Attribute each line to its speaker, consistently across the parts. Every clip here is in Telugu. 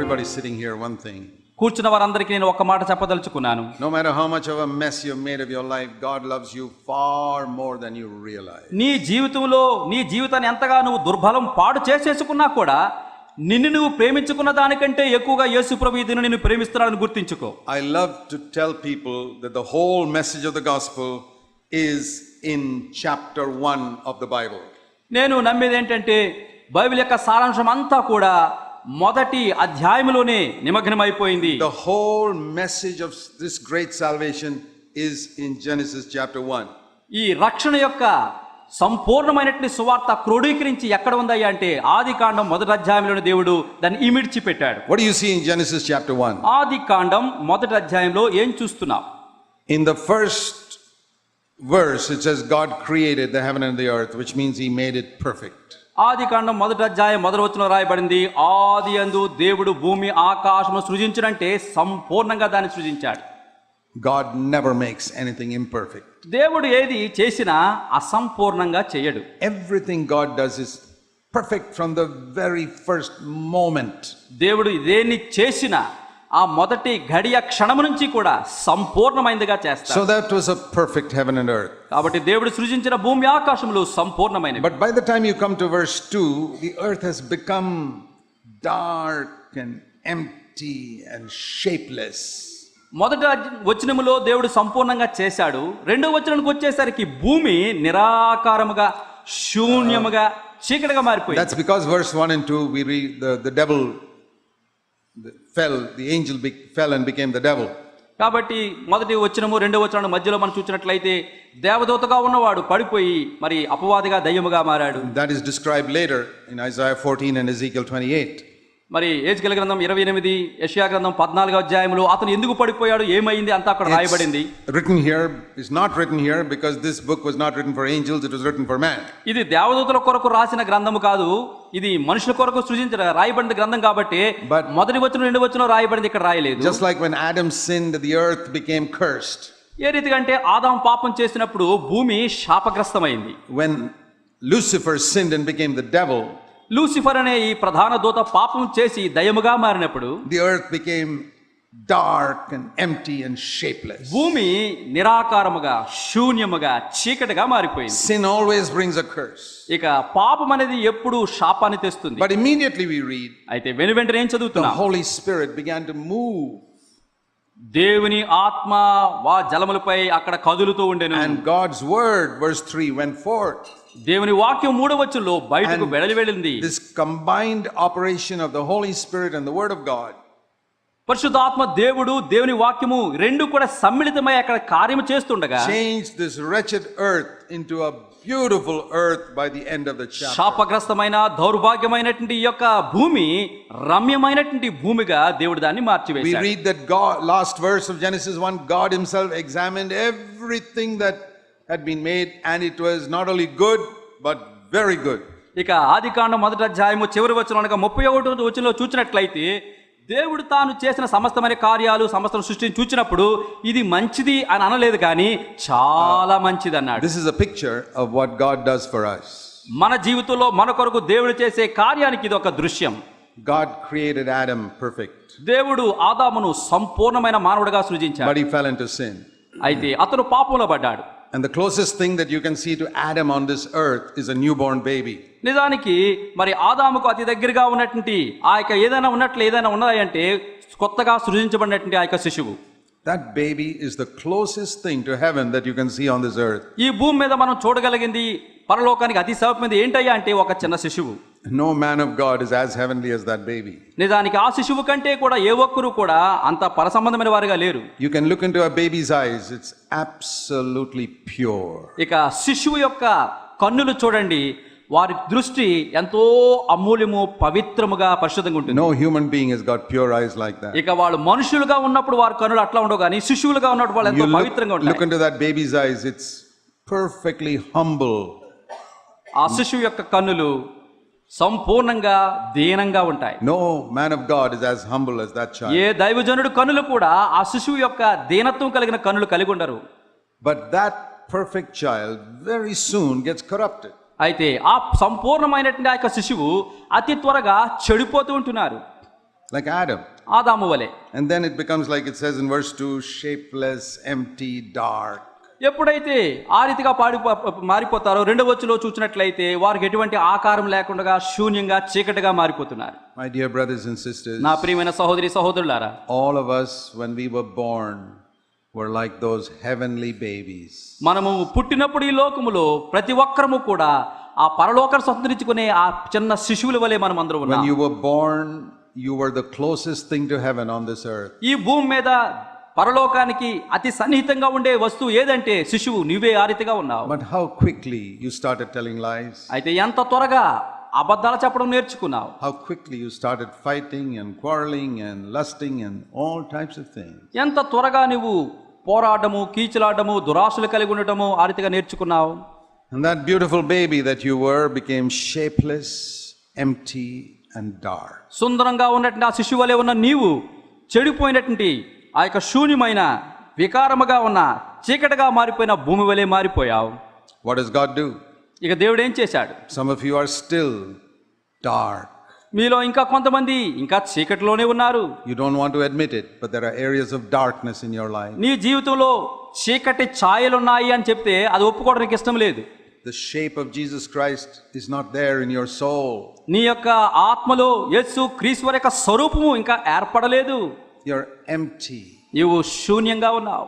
Speaker 1: everybody sitting here one thing.
Speaker 2: కూర్చున్న వారందరికీ నేను ఒక మాట చెప్పదలుచుకున్నాను.
Speaker 1: No matter how much of a mess you've made of your life, God loves you far more than you realize.
Speaker 2: నీ జీవితంలో నీ జీవితాన్ని ఎంతగా నువ్వు దుర్బలం పాడు చేసేసుకున్నా కూడా నిన్ను నువ్వు ప్రేమించుకున్న దానికంటే ఎక్కువగా యేసు ప్రభు ఈ దినం నిన్ను ప్రేమిస్తున్నాడని గుర్తించుకో.
Speaker 1: I love to tell people that the whole message of the gospel is in chapter 1 of the Bible.
Speaker 2: నేను నమ్మేది ఏంటంటే బైబిల్ యొక్క సారాంశం అంతా కూడా మొదటి అధ్యాయంలోనే నిమగ్నమైపోయింది.
Speaker 1: The whole message of this great salvation is in Genesis chapter 1.
Speaker 2: ఈ రక్షణ యొక్క సంపూర్ణమైనటువంటి సువార్త క్రోడీకరించి ఎక్కడ ఉందయ్యా అంటే ఆదికాండం మొదటి అధ్యాయంలోని దేవుడు దాన్ని ఇమిడ్చి పెట్టాడు.
Speaker 1: What do you see in Genesis chapter 1?
Speaker 2: ఆదికాండం మొదటి అధ్యాయంలో ఏం చూస్తున్నావు?
Speaker 1: In the first verse it says God created the heaven and the earth, which means he made it perfect.
Speaker 2: ఆదికాండం మొదటి అధ్యాయం మొదటి వచనంలో రాయబడింది, ఆదియందు దేవుడు భూమి ఆకాశమును సృజించునంటే సంపూర్ణంగా దాన్ని సృజించాడు.
Speaker 1: God never makes anything imperfect.
Speaker 2: దేవుడు ఏది చేసినా అసంపూర్ణంగా చేయడు.
Speaker 1: Everything God does is perfect from the very first moment.
Speaker 2: దేవుడు దేన్ని చేసినా ఆ మొదటి గడియ క్షణము నుంచి కూడా సంపూర్ణమైనదిగా చేస్తాడు.
Speaker 1: So that was a perfect heaven and earth.
Speaker 2: కాబట్టి దేవుడు సృజించిన భూమి ఆకాశములు సంపూర్ణమైనవి.
Speaker 1: But by the time you come to verse 2, the earth has become dark and empty and shapeless.
Speaker 2: మొదటి వచనములో దేవుడు సంపూర్ణంగా చేశాడు. రెండో వచనానికి వచ్చేసరికి భూమి నిరాకారముగా శూన్యముగా చీకటిగా మారిపోయింది.
Speaker 1: That's because verse 1 and 2 we read the devil fell, the angel fell and became the devil.
Speaker 2: కాబట్టి మొదటి వచనము రెండో వచనం మధ్యలో మనం చూసినట్లయితే దేవదూతగా ఉన్నవాడు పడిపోయి మరి అపవాదిగా దయ్యముగా మారాడు.
Speaker 1: That is described later in Isaiah 14 and Ezekiel 28.
Speaker 2: మరి యెహెజ్కేలు గ్రంథం 28, యెషయా గ్రంథం 14వ అధ్యాయంలో అతను ఎందుకు పడిపోయాడు, ఏమైంది అంతా అక్కడ రాయబడింది.
Speaker 1: Written here is not written here because this book was not written for angels, it was written for man.
Speaker 2: ఇది దేవదూతల కొరకు రాసిన గ్రంథము కాదు, ఇది మనుషుల కొరకు సృజించిన రాయబడిన గ్రంథం కాబట్టి మొదటి వచనం రెండో వచనం రాయబడింది, ఇక్కడ రాయలేదు.
Speaker 1: Just like when Adam sinned, the earth became cursed.
Speaker 2: ఏ రీతిగా అంటే ఆదాము పాపం చేసినప్పుడు భూమి శాపగ్రస్తమైంది.
Speaker 1: When Lucifer sinned and became the devil,
Speaker 2: Lucifer అనే ఈ ప్రధాన దూత పాపం చేసి దయ్యముగా మారినప్పుడు
Speaker 1: the earth became dark and empty and shapeless.
Speaker 2: భూమి నిరాకారముగా శూన్యముగా చీకటిగా మారిపోయింది.
Speaker 1: Sin always brings a curse.
Speaker 2: ఇక పాపం అనేది ఎప్పుడు శాపాన్ని తెస్తుంది.
Speaker 1: But immediately we read,
Speaker 2: అయితే వెనువెంటనే ఏం చదువుతున్నాం?
Speaker 1: the Holy Spirit began to move.
Speaker 2: దేవుని ఆత్మ జలములపై అక్కడ కదులుతూ ఉండెను.
Speaker 1: And God's word, verse 3, went forth.
Speaker 2: దేవుని వాక్యం 3వ వచనంలో బయటకు వెడలి వెళ్ళింది.
Speaker 1: This combined operation of the Holy Spirit and the word of God
Speaker 2: పరిశుద్ధాత్మ దేవుడు దేవుని వాక్యము రెండు కూడా సమ్మిళితమై అక్కడ కార్యము చేస్తుండగా
Speaker 1: changed this wretched earth into a beautiful earth by the end of the chapter.
Speaker 2: శాపగ్రస్తమైన దౌర్భాగ్యమైనటువంటి ఈ యొక్క భూమి రమ్యమైనటువంటి భూమిగా దేవుడు దాన్ని మార్చివేశాడు.
Speaker 1: We read that God, last verse of Genesis 1, God himself examined everything that had been made and it was not only good but very good.
Speaker 2: ఇక ఆదికాండం మొదటి అధ్యాయము చివరి వచనం అనగా 31వ వచనంలో చూచినట్లయితే దేవుడు తాను చేసిన సమస్తమైన కార్యాలు సమస్త సృష్టిని చూచినప్పుడు ఇది మంచిది అని అనలేదు కానీ చాలా మంచిది అన్నాడు.
Speaker 1: This is a picture of what God does for us.
Speaker 2: మన జీవితంలో మన కొరకు దేవుడు చేసే కార్యానికి ఇది ఒక దృశ్యం.
Speaker 1: God created Adam perfect.
Speaker 2: దేవుడు ఆదామును సంపూర్ణమైన మానవుడిగా సృజించాడు.
Speaker 1: But he fell into sin.
Speaker 2: అయితే అతను పాపంలో పడ్డాడు.
Speaker 1: And the closest thing that you can see to Adam on this earth is a newborn baby.
Speaker 2: నిజానికి మరి ఆదాముకు అతి దగ్గరగా ఉన్నటువంటి ఆ యొక్క ఏదైనా ఉన్నదా అంటే కొత్తగా సృజించబడినటువంటి ఆ యొక్క శిశువు.
Speaker 1: That baby is the closest thing to heaven that you can see on this earth.
Speaker 2: ఈ భూమి మీద మనం చూడగలిగింది పరలోకానికి అతి సమీపమైనది ఏంటయ్యా అంటే ఒక చిన్న శిశువు.
Speaker 1: No man of God is as heavenly as that baby.
Speaker 2: నిజానికి ఆ శిశువు కంటే కూడా ఏ ఒక్కరు కూడా అంత పరసంబంధమైన వారిగా లేరు.
Speaker 1: You can look into a baby's eyes, it's absolutely pure.
Speaker 2: ఇక శిశువు యొక్క కన్నులు చూడండి, వారి దృష్టి ఎంతో అమూల్యము పవిత్రముగా పరిశుద్ధంగా ఉంటుంది.
Speaker 1: No human being has got pure eyes like that.
Speaker 2: ఇక వాళ్ళు మనుషులుగా ఉన్నప్పుడు వారి కన్నులు అట్లా ఉండవు కానీ శిశువులుగా ఉన్నప్పుడు వాళ్ళు ఎంతో పవిత్రంగా ఉంటాయి.
Speaker 1: Look into that baby's eyes, it's perfectly humble.
Speaker 2: ఆ శిశువు యొక్క కన్నులు సంపూర్ణంగా దీనంగా ఉంటాయి.
Speaker 1: No man of God is as humble as that child.
Speaker 2: ఏ దైవజనుడు కన్నులు కూడా ఆ శిశువు యొక్క దీనత్వం కలిగిన కన్నులు కలిగి ఉండరు.
Speaker 1: But that perfect child very soon gets corrupted.
Speaker 2: అయితే ఆ సంపూర్ణమైనటువంటి ఆ యొక్క శిశువు అతి త్వరగా చెడిపోతూ ఉంటున్నారు.
Speaker 1: like Adam.
Speaker 2: ఆదాము వలె.
Speaker 1: And then it becomes like it says in verse 2, shapeless, empty, dark.
Speaker 2: ఎప్పుడైతే ఆ రీతిగా మారిపోతారో రెండవ వచనంలో చూసినట్లయితే వారికి ఎటువంటి ఆకారం లేకుండా శూన్యంగా చీకటిగా మారిపోతున్నారు.
Speaker 1: My dear brothers and sisters,
Speaker 2: నా ప్రియమైన సహోదరి సహోదరులారా,
Speaker 1: all of us when we were born were like those heavenly babies.
Speaker 2: మనము పుట్టినప్పుడు ఈ లోకములో ప్రతి ఒక్కరము కూడా ఆ పరలోకాన్ని స్వతంత్రించుకునే ఆ చిన్న శిశువుల వలె మనం అందరం ఉన్నాం.
Speaker 1: When you were born, you were the closest thing to heaven on this earth.
Speaker 2: ఈ భూమి మీద పరలోకానికి అతి సన్నిహితంగా ఉండే వస్తువు ఏదంటే శిశువు. నువ్వే ఆ రీతిగా ఉన్నావు.
Speaker 1: But how quickly you started telling lies.
Speaker 2: అయితే ఎంత త్వరగా అబద్ధాలు చెప్పడం నేర్చుకున్నావు.
Speaker 1: How quickly you started fighting and quarreling and lusting and all types of things.
Speaker 2: ఎంత త్వరగా నువ్వు పోరాడము, కీచులాడము, దురాశలు కలిగి ఉండటము ఆ రీతిగా నేర్చుకున్నావు.
Speaker 1: And that beautiful baby that you were became shapeless, empty and dark.
Speaker 2: సుందరంగా ఉన్నటువంటి ఆ శిశువు వలె ఉన్న నీవు చెడిపోయినటువంటి ఆ యొక్క శూన్యమైన వికారముగా ఉన్న చీకటిగా మారిపోయిన భూమి వలె మారిపోయావు.
Speaker 1: What does God do?
Speaker 2: ఇక దేవుడు ఏం చేశాడు?
Speaker 1: Some of you are still dark.
Speaker 2: మీలో ఇంకా కొంతమంది ఇంకా చీకటిలోనే ఉన్నారు.
Speaker 1: You don't want to admit it, but there are areas of darkness in your life.
Speaker 2: నీ జీవితంలో చీకటి ఛాయలున్నాయి అని చెప్తే అది ఒప్పుకోవడానికి ఇష్టం లేదు.
Speaker 1: The shape of Jesus Christ is not there in your soul.
Speaker 2: నీ యొక్క ఆత్మలో యేసు క్రీస్తు వారి యొక్క స్వరూపము ఇంకా ఏర్పడలేదు.
Speaker 1: You're empty.
Speaker 2: నీవు శూన్యంగా ఉన్నావు.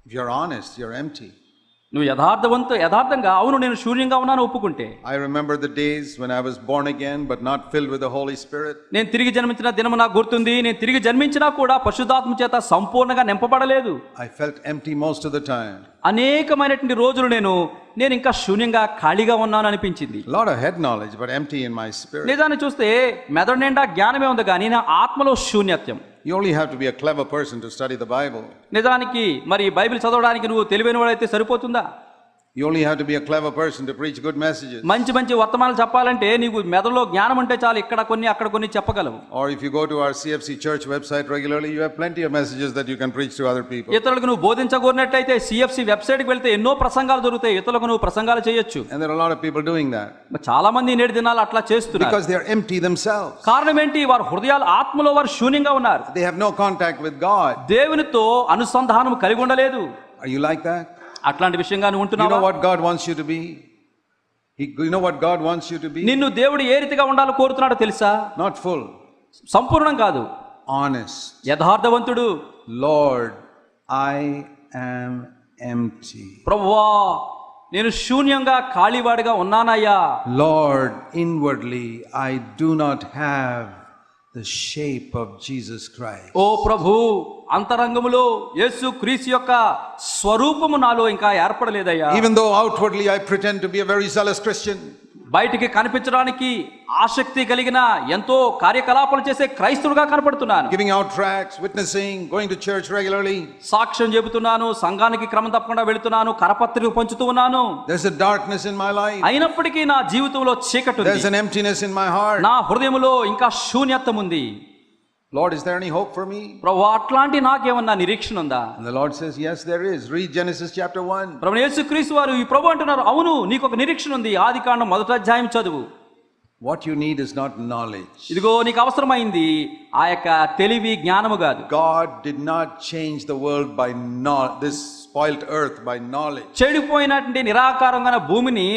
Speaker 1: If you're honest, you're empty.
Speaker 2: నువ్వు యథార్థంగా అవును నేను శూన్యంగా ఉన్నాను ఒప్పుకుంటే.
Speaker 1: I remember the days when I was born again but not filled with the Holy Spirit.
Speaker 2: నేను తిరిగి జన్మించిన దినము నాకు గుర్తుంది. నేను తిరిగి జన్మించినా కూడా పరిశుద్ధాత్మ చేత సంపూర్ణంగా నింపబడలేదు.
Speaker 1: I felt empty most of the time.
Speaker 2: అనేకమైనటువంటి రోజులు నేను ఇంకా శూన్యంగా ఖాళీగా ఉన్నాను అనిపించింది.
Speaker 1: A lot of head knowledge but empty in my spirit.
Speaker 2: నిజాన్ని చూస్తే మెదడు నిండా జ్ఞానమే ఉంది కానీ నా ఆత్మలో శూన్యత్వం.
Speaker 1: You only have to be a clever person to study the Bible.
Speaker 2: నిజానికి మరి బైబిల్ చదవడానికి నువ్వు తెలివైన వాడైతే సరిపోతుందా?
Speaker 1: You only have to be a clever person to preach good messages.
Speaker 2: మంచి వర్తమానాలు చెప్పాలంటే నీకు మెదడులో జ్ఞానం ఉంటే చాలు. ఇక్కడ కొన్ని అక్కడ కొన్ని చెప్పగలవు.
Speaker 1: Or if you go to our CFC church website regularly, you have plenty of messages that you can preach to other people.
Speaker 2: ఇతరులకు నువ్వు బోధించగోరినట్లయితే CFC వెబ్సైట్ కి వెళ్తే ఎన్నో ప్రసంగాలు దొరుకుతాయి. ఇతరులకు నువ్వు ప్రసంగాలు చేయొచ్చు.
Speaker 1: And there are a lot of people doing that.
Speaker 2: చాలా మంది నేటి దినాలు అట్లా చేస్తున్నారు.
Speaker 1: Because they are empty themselves.
Speaker 2: కారణం ఏంటి? వారి హృదయాలు ఆత్మలో వారు శూన్యంగా ఉన్నారు.
Speaker 1: They have no contact with God.
Speaker 2: దేవునితో అనుసంధానం కలిగి ఉండలేదు.
Speaker 1: Are you like that?
Speaker 2: అట్లాంటి విషయంగా నువ్వు
Speaker 1: You
Speaker 2: ఉంటున్నావా?
Speaker 1: know what God wants you to be? You know what God wants you to be?
Speaker 2: నిన్ను దేవుడు ఏ రీతిగా ఉండాలో కోరుతున్నాడో తెలుసా?
Speaker 1: Not full.
Speaker 2: సంపూర్ణం కాదు,
Speaker 1: Honest.
Speaker 2: యథార్థవంతుడు.
Speaker 1: Lord, I am empty.
Speaker 2: ప్రభువా నేను శూన్యంగా ఖాళీవాడిగా ఉన్నానయ్యా.
Speaker 1: Lord, inwardly I do not have the shape of Jesus Christ.
Speaker 2: ఓ ప్రభు, అంతరంగములో యేసు క్రీస్తు యొక్క స్వరూపము నాలో ఇంకా ఏర్పడలేదయ్యా.
Speaker 1: Even though outwardly I pretend to be a very zealous Christian.
Speaker 2: బయటికి కనిపించడానికి ఆసక్తి కలిగిన ఎంతో కార్యకలాపాలు చేసే క్రైస్తవుడుగా కనపడుతున్నాను.
Speaker 1: Giving out tracts, witnessing, going to church regularly.
Speaker 2: సాక్ష్యం చెబుతున్నాను, సంఘానికి క్రమం తప్పకుండా వెళుతున్నాను, కరపత్రిక పంచుతూ ఉన్నాను.
Speaker 1: There's a darkness in my life.
Speaker 2: అయినప్పటికీ నా జీవితంలో చీకటి ఉంది.
Speaker 1: There's an emptiness in my heart.
Speaker 2: నా హృదయములో ఇంకా శూన్యత్వం ఉంది.
Speaker 1: Lord, is there any hope for me?
Speaker 2: ప్రభువా అట్లాంటి నాకేమన్నా నిరీక్షణ ఉందా?
Speaker 1: And the Lord says, yes, there is. Read Genesis chapter 1.
Speaker 2: ప్రభువు యేసుక్రీస్తు వారు ఈ ప్రభు అంటున్నారు, అవును నీకు ఒక నిరీక్షణ ఉంది. ఆదికాండం 1వ అధ్యాయం చదువు.
Speaker 1: What you need is not knowledge.
Speaker 2: ఇదిగో నీకు అవసరమైంది ఆ యొక్క తెలివి జ్ఞానము కాదు.
Speaker 1: God did not change the world by this spoilt earth by knowledge.
Speaker 2: చెడిపోయినటువంటి నిరాకారంగా భూమిని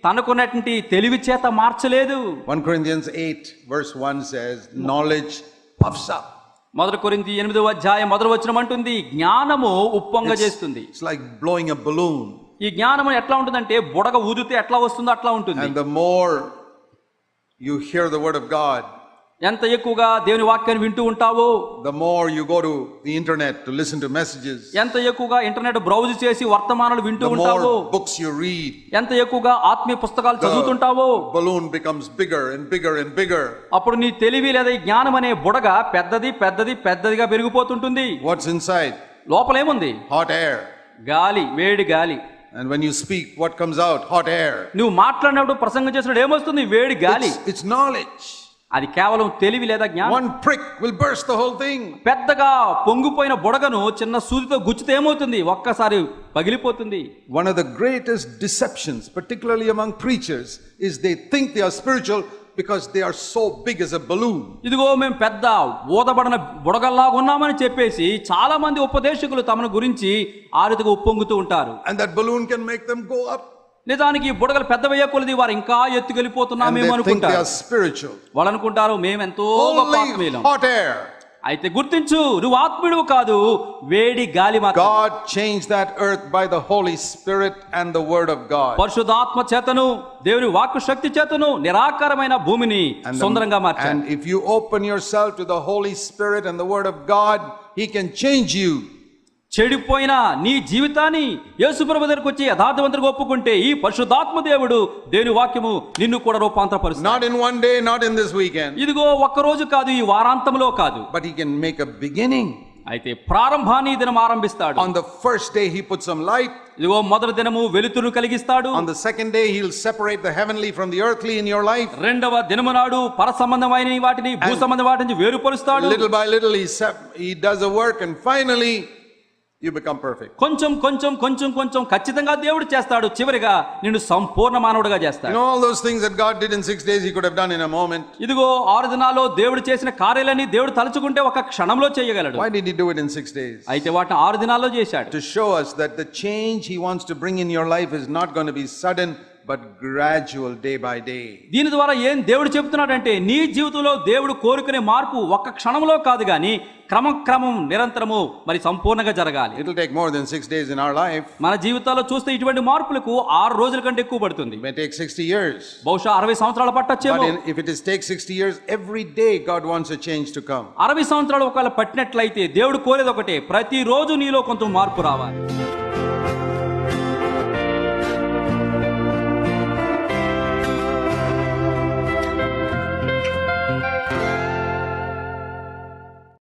Speaker 2: తనకున్నటువంటి తెలివి చేత మార్చలేదు.
Speaker 1: 1 Corinthians 8 verse 1 says, knowledge puffs up.
Speaker 2: 1 కొరింథీ 8వ అధ్యాయం 1వ వచనం అంటుంది, జ్ఞానము ఉప్పొంగ చేస్తుంది.
Speaker 1: It's like blowing a balloon.
Speaker 2: ఈ జ్ఞానము ఎట్లా ఉంటుందంటే బుడగ ఊదితే ఎట్లా వస్తుందో అట్లా ఉంటుంది.
Speaker 1: And the more you hear the word of God,
Speaker 2: ఎంత ఎక్కువగా దేవుని వాక్యాన్ని వింటూ ఉంటావో,
Speaker 1: the more you go to the internet to listen to messages,
Speaker 2: ఎంత ఎక్కువగా ఇంటర్నెట్ బ్రౌజ్ చేసి వర్తమానాలు వింటూ
Speaker 1: the
Speaker 2: ఉంటావో,
Speaker 1: more books you read,
Speaker 2: ఎంత ఎక్కువగా ఆత్మీయ పుస్తకాలు చదువుతుంటావో,
Speaker 1: balloon becomes bigger and bigger and bigger.
Speaker 2: అప్పుడు నీ తెలివి లేదా ఈ జ్ఞానం అనే బుడగ పెద్దదిగా పెరిగిపోతుంటుంది.
Speaker 1: What's inside?
Speaker 2: లోపల ఏముంది?
Speaker 1: Hot air.
Speaker 2: గాలి, వేడి గాలి.
Speaker 1: And when you speak, what comes out? Hot air.
Speaker 2: నువ్వు మాట్లాడినప్పుడు ప్రసంగం చేసినప్పుడు ఏమొస్తుంది? వేడి గాలి.
Speaker 1: It's knowledge.
Speaker 2: అది కేవలం తెలివి లేదా జ్ఞానం.
Speaker 1: One prick will burst the whole thing.
Speaker 2: పెద్దగా పొంగిపోయిన బుడగను చిన్న సూదితో గుచ్చితే ఏమవుతుంది? ఒక్కసారి పగిలిపోతుంది.
Speaker 1: One of the greatest deceptions, particularly among preachers, is they think they are spiritual because they are so big as a balloon.
Speaker 2: ఇదిగో మేము పెద్ద ఊదబడిన బుడగల్లాగా ఉన్నామని చెప్పేసి చాలా మంది ఉపదేశకులు తమను గురించి ఆ రీతిగా ఉప్పొంగుతూ ఉంటారు.
Speaker 1: And that balloon can make them go up.
Speaker 2: నిజానికి బుడగలు పెద్దవయ్యే కొలది వారు ఇంకా
Speaker 1: And
Speaker 2: ఎత్తుకెళ్ళిపోతున్నామేమో
Speaker 1: they think they
Speaker 2: అనుకుంటారు.
Speaker 1: are spiritual.
Speaker 2: వాళ్ళు అనుకుంటారు మేమెంతో గొప్ప
Speaker 1: Only
Speaker 2: ఆత్మీయులం.
Speaker 1: hot air.
Speaker 2: అయితే గుర్తించు, నువ్వు ఆత్మీయుడు కాదు, వేడి గాలి మాత్రం.
Speaker 1: God changed that earth by the Holy Spirit and the Word of God.
Speaker 2: పరిశుద్ధాత్మ చేతను దేవుని వాక్కు శక్తి చేతను నిరాకారమైన భూమిని సుందరంగా మార్చాడు.
Speaker 1: And if you open yourself to the Holy Spirit and the Word of God, He can change you.
Speaker 2: చెడిపోయిన నీ జీవితాన్ని యేసుప్రభు దగ్గరికి వచ్చి యథార్థవంతుడిగా ఒప్పుకుంటే ఈ పరిశుద్ధాత్మ దేవుడు దేవుని వాక్యము నిన్ను కూడా రూపాంతరపరుస్తాడు.
Speaker 1: Not in one day, not in this weekend.
Speaker 2: ఇదిగో ఒక్క రోజు కాదు, ఈ వారాంతంలో కాదు,
Speaker 1: But He can make a beginning.
Speaker 2: అయితే ప్రారంభాన్ని ఈ దినం ఆరంభిస్తాడు.
Speaker 1: On the first day, He puts some light.
Speaker 2: ఇదిగో మొదటి దినము వెలుతురు కలిగిస్తాడు.
Speaker 1: On the second day, He'll separate the heavenly from the earthly in your life.
Speaker 2: రెండవ దినము నాడు పర సంబంధమైన వాటిని భూ సంబంధ వాటి నుంచి వేరుపరుస్తాడు.
Speaker 1: Little by little, He does the work, and finally, you become perfect.
Speaker 2: కొంచెం కొంచెం కొంచెం కొంచెం ఖచ్చితంగా దేవుడు చేస్తాడు. చివరిగా నిన్ను సంపూర్ణ మానవుడిగా చేస్తాడు.
Speaker 1: All those things that God did in 6 days, He could have done in a moment.
Speaker 2: ఇదిగో 6 దినాల్లో దేవుడు చేసిన కార్యాలన్నీ దేవుడు తలుచుకుంటే ఒక క్షణంలో చేయగలడు.
Speaker 1: Why did He do it in 6 days?
Speaker 2: అయితే వాటిని 6 దినాల్లో చేశాడు.
Speaker 1: To show us that the change He wants to bring in your life is not going to be sudden, but gradual, day by day.
Speaker 2: దీని ద్వారా ఏం దేవుడు చెప్తున్నాడంటే నీ జీవితంలో దేవుడు కోరుకునే మార్పు ఒక్క క్షణంలో కాదు గాని క్రమక్రమం నిరంతరము మరి సంపూర్ణంగా జరగాలి.
Speaker 1: It will take more than 6 days in our life.
Speaker 2: మన జీవితాల్లో చూస్తే ఇటువంటి మార్పులకు 6 రోజుల కంటే ఎక్కువ పడుతుంది.
Speaker 1: It may take 60 years.
Speaker 2: బహుశా 60 సంవత్సరాలు పట్టొచ్చేమో.
Speaker 1: But if it is take 60 years, every day God wants a change to come.
Speaker 2: 60 సంవత్సరాలు ఒకవేళ పట్టినట్లయితే దేవుడు కోరేది ఒకటే, ప్రతిరోజు నీలో కొంచెం మార్పు రావాలి.